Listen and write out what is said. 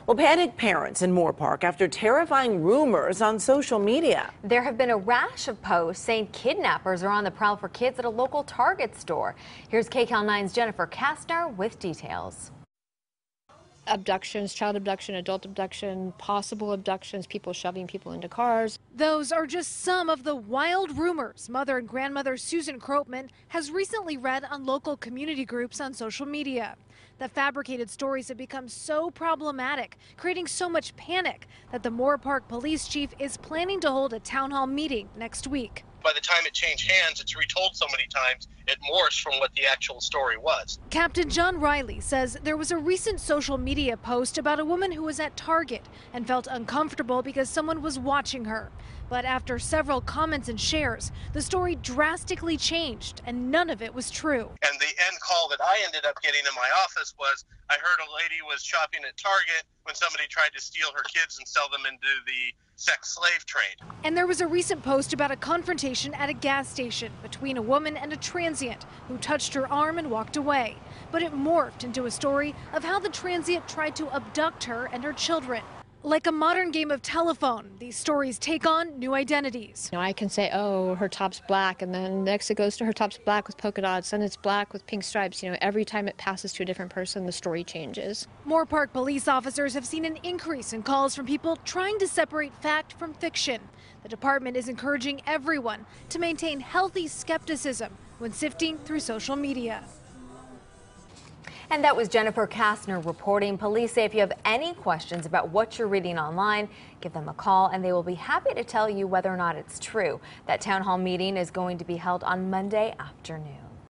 Well, panicked parents in Moorpark after terrifying rumors on social media. There have been a rash of posts saying kidnappers are on the prowl for kids at a local Target store. Here's KCAL 9's Jennifer Kastner with details. Abductions, child abduction, adult abduction, possible abductions, people shoving people into cars. Those are just some of the wild rumors mother and grandmother Susan Cropman has recently read on local community groups on social media. The fabricated stories have become so problematic, creating so much panic that the Moorpark police chief is planning to hold a town hall meeting next week. By the time it changed hands, it's retold so many times, it morphs from what the actual story was. Captain John Riley says there was a recent social media post about a woman who was at Target and felt uncomfortable because someone was watching her. But after several comments and shares, the story drastically changed and none of it was true. And the end call that I ended up getting in my office was, I heard a lady was shopping at Target when somebody tried to steal her kids and sell them into the sex slave trade. And there was a recent post about a confrontation at a gas station between a woman and a transient who touched her arm and walked away. But it morphed into a story of how the transient tried to abduct her and her children. Like a modern game of telephone, these stories take on new identities. I can say, oh, her top's black, and then next it goes to her top's black with polka dots, and it's black with pink stripes. Every time it passes to a different person, the story changes. Moorpark police officers have seen an increase in calls from people trying to separate fact from fiction. The department is encouraging everyone to maintain healthy skepticism when sifting through social media. And that was Jennifer Kastner reporting. Police say if you have any questions about what you're reading online, give them a call and they will be happy to tell you whether or not it's true. That town hall meeting is going to be held on Monday afternoon.